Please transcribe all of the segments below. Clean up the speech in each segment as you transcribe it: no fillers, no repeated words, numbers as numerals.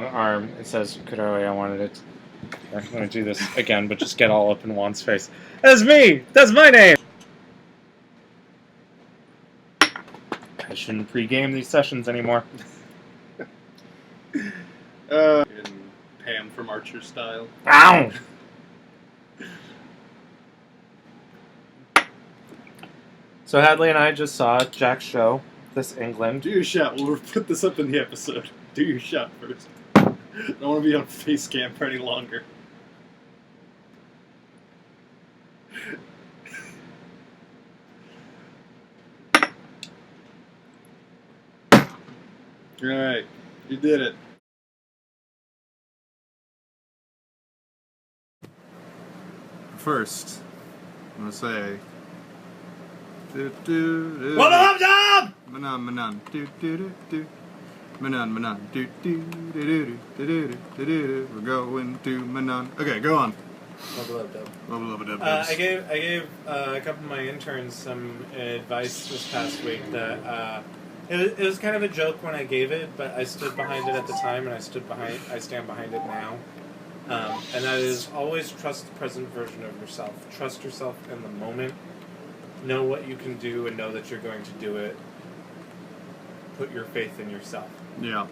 arm. It says, Kuroe, I wanted it. I'm going to do this again, but just get all up in Juan's face. That's me! That's my name! I shouldn't pre-game these sessions anymore. And Pam from Archer Style. Ow! So Hadley and I just saw Jack's show, This England. Do your shot. We'll put this up in the episode. Do your shot first. I don't want to be on face cam for any longer. Alright, you did it. First, I'm gonna say. What up, Dom? Manan. Manan. We're going to Manan. Okay, go on. I gave a couple of my interns some advice this past week that it was kind of a joke when I gave it, but I stood behind it at the time, and I stand behind it now. And that is always trust the present version of yourself. Trust yourself in the moment. Know what you can do and know that you're going to do it. Put your faith in yourself. Yeah.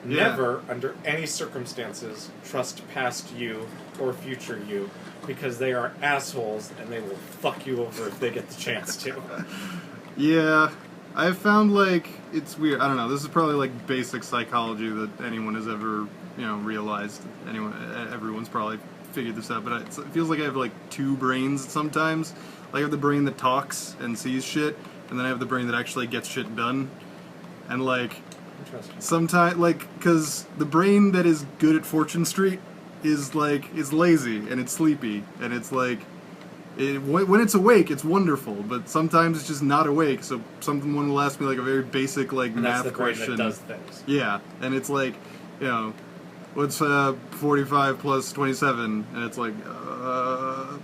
Never, under any circumstances, trust past you or future you, because they are assholes and they will fuck you over if they get the chance to. Yeah. I've found, like, it's weird. I don't know. This is probably, like, basic psychology that anyone has ever, realized. Everyone's probably figured this out, but it feels like I have, like, two brains sometimes. Like, I have the brain that talks and sees shit, and then I have the brain that actually gets shit done. And, like, sometimes, like, because the brain that is good at Fortune Street is lazy, and it's sleepy, and it's, like, when it's awake, it's wonderful, but sometimes it's just not awake, so someone will ask me, like, a very basic, like, and math that's the brain question. that does things. Yeah, and it's like, what's 45 plus 27? And it's like,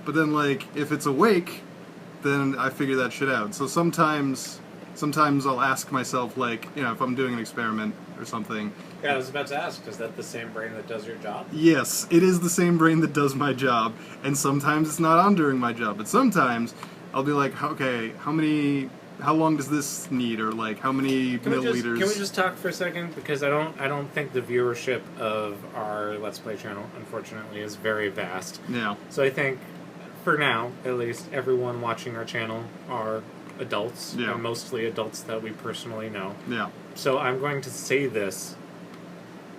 but then, like, if it's awake, then I figure that shit out. So sometimes I'll ask myself, like, if I'm doing an experiment or something. Yeah, I was about to ask, is that the same brain that does your job? Yes, it is the same brain that does my job, and sometimes it's not on during my job, but sometimes I'll be like, okay, how long does this need, or, like, how many milliliters? Can we just talk for a second? Because I don't think the viewership of our Let's Play channel, unfortunately, is very vast. Yeah. So I think, for now, at least, everyone watching our channel are adults, and mostly adults that we personally know. Yeah. So I'm going to say this,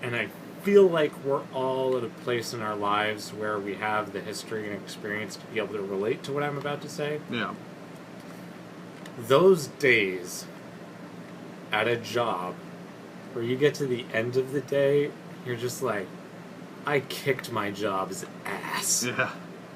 and I feel like we're all at a place in our lives where we have the history and experience to be able to relate to what I'm about to say. Yeah. Those days at a job where you get to the end of the day, you're just like, I kicked my job's ass. Yeah.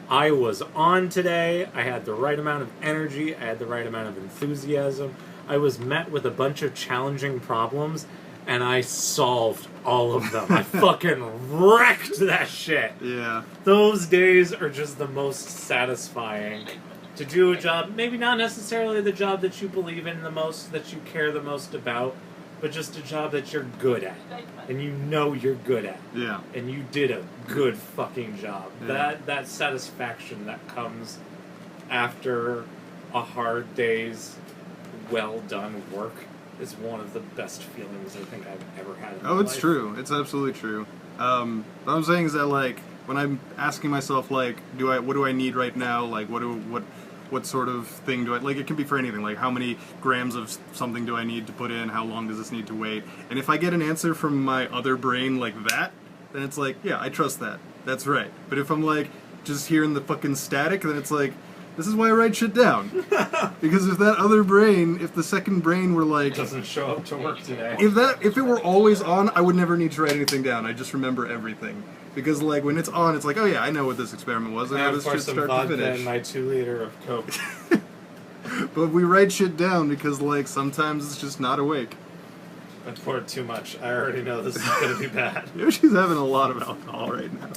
I was on today, I had the right amount of energy, I had the right amount of enthusiasm, I was met with a bunch of challenging problems, and I solved all of them. I fucking wrecked that shit. Yeah. Those days are just the most satisfying. To do a job, maybe not necessarily the job that you believe in the most, that you care the most about, but just a job that you're good at, and you know you're good at. Yeah. And you did a good fucking job. Yeah. That satisfaction that comes after a hard day's well done work is one of the best feelings I think I've ever had in my life. It's true. It's absolutely true. What I'm saying is that, like, when I'm asking myself, like, what do I need right now? Like, what sort of thing do I, like, it can be for anything, like, how many grams of something do I need to put in, how long does this need to wait, and if I get an answer from my other brain like that, then it's like, yeah, I trust that, that's right. But if I'm, like, just hearing the fucking static, then it's like, this is why I write shit down. Because if that other brain, if the second brain were like... doesn't show up to work today. If it were always on, I would never need to write anything down, I just remember everything. Because, like, when it's on, it's like, oh yeah, I know what this experiment was. I know this shit start to finish. And my 2 liter of Coke. But we write shit down because, like, sometimes it's just not awake. I poured too much. I already know this is going to be bad. Yoshi's having a lot of alcohol right now.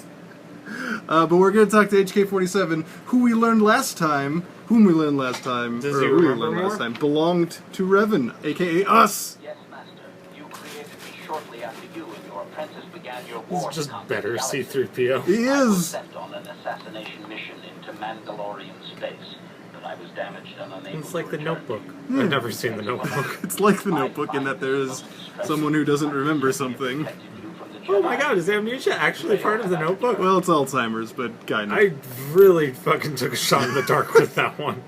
But we're going to talk to HK47, whom we learned last time, Does he remember more? belonged to Revan, a.k.a. us. Yes, Master. You created me shortly after you and your apprentice began began your He's war just to conquer better, the galaxy. C-3PO. He I was is. sent on an assassination mission into Mandalorian space, but I was damaged and unable It's like to The return. Notebook. I've never seen The Notebook. It's like the Notebook in that there is someone who doesn't remember something. Oh my god, is amnesia actually part of The Notebook? Well, it's Alzheimer's, but kind of. I really fucking took a shot in the dark with that one.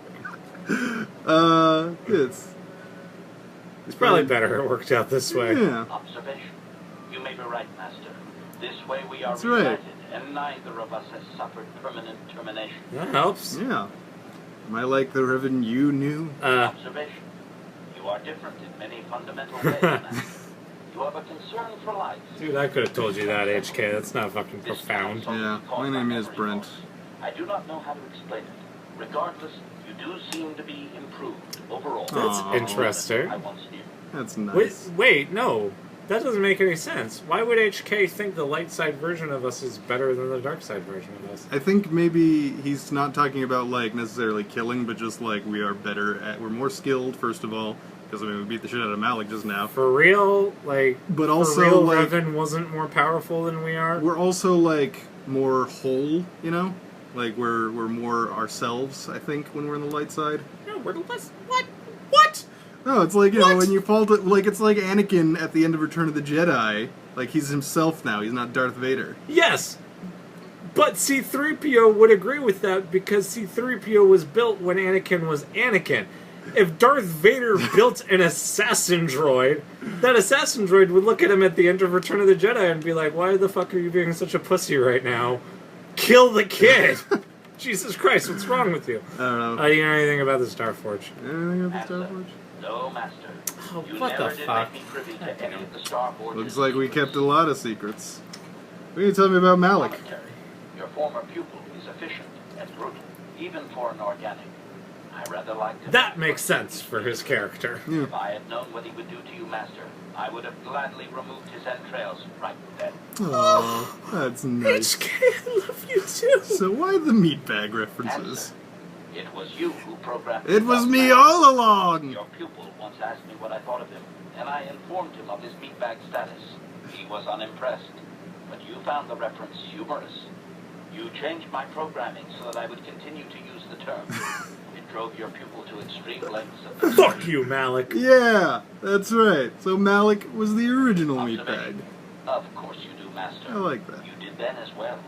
It's Probably better it worked out this way. Yeah. Observation. You may be right, Master. This way we are That's right. reunited, and neither of us has suffered permanent termination. That helps. Yeah. Am I like the Revan you knew? Observation. You are different in many fundamental ways, Master. You have a concern for life. Dude, I could have told you that, HK. That's not fucking This profound. also Yeah, caught my name is memory Brent. loss. I do not know how to explain it. Regardless, you do seem to be improved overall. That's Aw. interesting. I once knew. That's nice. Wait, no. That doesn't make any sense. Why would HK think the light side version of us is better than the dark side version of us? I think maybe he's not talking about, like, necessarily killing, but just, like, we're more skilled, first of all, because, I mean, we beat the shit out of Malik just now. For real, like, But also, for real, like, Revan wasn't more powerful than we are? we're also, like, more whole, you know? Like, we're more ourselves, I think, when we're on the light side. No, we're less... What? What? No, it's like, you know, What? when you fall to, like, it's like Anakin at the end of Return of the Jedi. Like, he's himself now, he's not Darth Vader. Yes! But C-3PO would agree with that because C-3PO was built when Anakin was Anakin. If Darth Vader built an assassin droid, that assassin droid would look at him at the end of Return of the Jedi and be like, why the fuck are you being such a pussy right now? Kill the kid! Jesus Christ, what's wrong with you? I don't know. Do you know anything about the Starforge? Anything about the Star Forge? No, Master. Oh, You what the never did fuck? make me privy to any of the Star Forge's Looks like we secrets. kept a lot of secrets. What can you tell me about Malik? Commentary. Your former pupil is efficient and brutal, even for an organic. I rather liked him. That makes sense for his character. Yeah. If I had known what he would do to you, Master, I would have gladly removed his entrails right then. Oh, that's nice. HK, I love you too! So why the meatbag references? It was you who programmed It him was up me there. all along! Your pupil once asked me what I thought of him, and I informed him of his meatbag status. He was unimpressed, but you found the reference humorous. You changed my programming so that I would continue to use the term. It drove your pupil to extreme lengths of... Fuck you, Malik! Yeah, that's right. So Malik was the original meatbag. Observation. Of course you do, Master. I like that. You did then as well.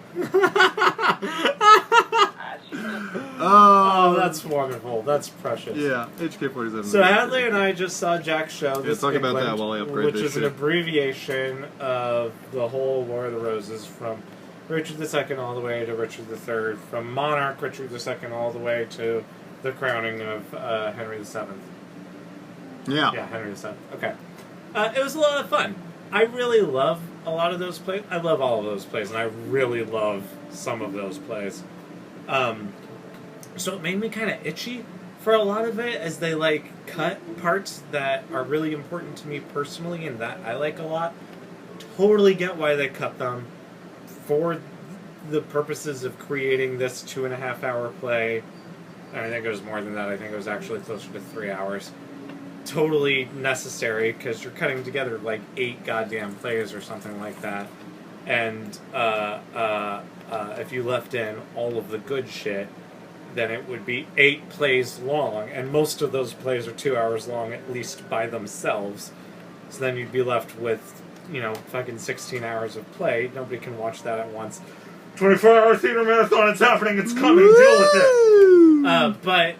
As you did. Oh, that's wonderful. That's precious. Yeah, HK-47. So Hadley and I just saw Jack's show. This talk about England, that while I upgrade which this is an shit. abbreviation of the whole War of the Roses from Richard II all the way to Richard III, from Monarch Richard II all the way to the crowning of Henry VII. Yeah. Yeah, Henry VII. Okay. It was a lot of fun. I really love a lot of those plays. I love all of those plays, and I really love some of those plays. So it made me kind of itchy for a lot of it, as they like cut parts that are really important to me personally and that I like a lot. Totally get why they cut them for the purposes of creating this 2.5-hour play. I think it was more than that. I think it was actually closer to 3 hours. Totally necessary, because you're cutting together like 8 goddamn plays or something like that. And if you left in all of the good shit, then it would be 8 plays long, and most of those plays are 2 hours long, at least by themselves. So then you'd be left with, you know, fucking 16 hours of play. Nobody can watch that at once. 24-hour theater marathon, it's happening, it's coming, deal with it! But,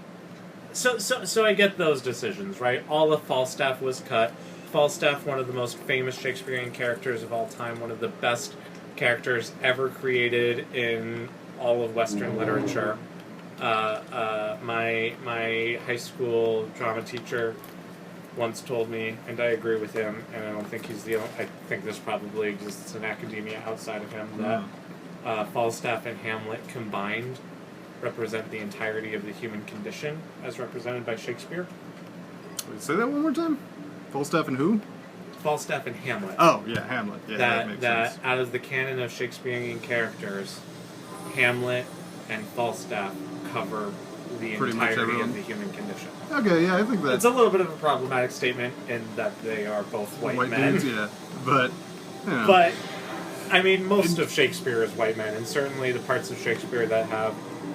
so I get those decisions, right? All of Falstaff was cut. Falstaff, one of the most famous Shakespearean characters of all time, one of the best characters ever created in all of Western literature. My high school drama teacher once told me, and I agree with him, and I don't think he's the only, I think there's probably exists an academia outside of him, that Falstaff and Hamlet combined represent the entirety of the human condition as represented by Shakespeare. Say that one more time? Falstaff and who? Falstaff and Hamlet. Oh, yeah, Hamlet. Yeah, that makes that sense. out of the canon of Shakespearean characters, Hamlet and Falstaff cover the Pretty much entirety everyone. of the human condition. Okay, yeah, I think It's that's a little bit of a problematic statement in that they are both white men. dudes, yeah. But, you know. But I mean, most of Shakespeare is white men, and certainly the parts of Shakespeare that have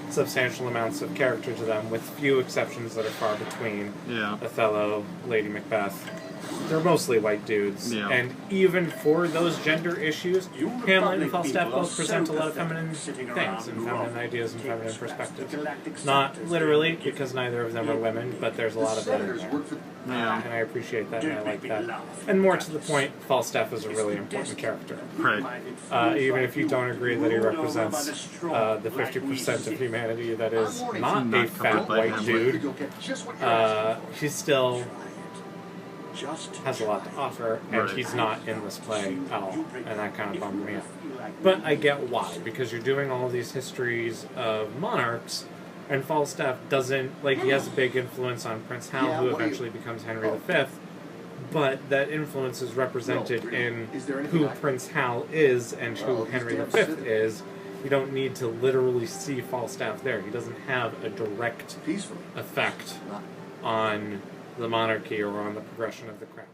substantial amounts of character to them, with few exceptions that are far between. Yeah. Othello, Lady Macbeth. They're mostly white dudes. Yeah. And even for those gender issues, Hamlet and Falstaff both present a lot of feminine things and feminine ideas and feminine perspectives. Not literally, because neither of them are women, but there's a lot of that in there. Yeah. And I appreciate that, and I like that. And more to the point, Falstaff is a really important character. Right. Even if you don't agree that he represents the 50% of humanity that is not a fat white dude, he still has a lot to offer, and Right. he's not in this play at all, and that kind of bummed me out. But I get why, because you're doing all these histories of monarchs, and Falstaff doesn't, like, he has a big influence on Prince Hal, who eventually becomes Henry V, but that influence is represented in who Prince Hal is and who Henry V is. You don't need to literally see Falstaff there. He doesn't have a direct effect on the monarchy or on the progression of the crown.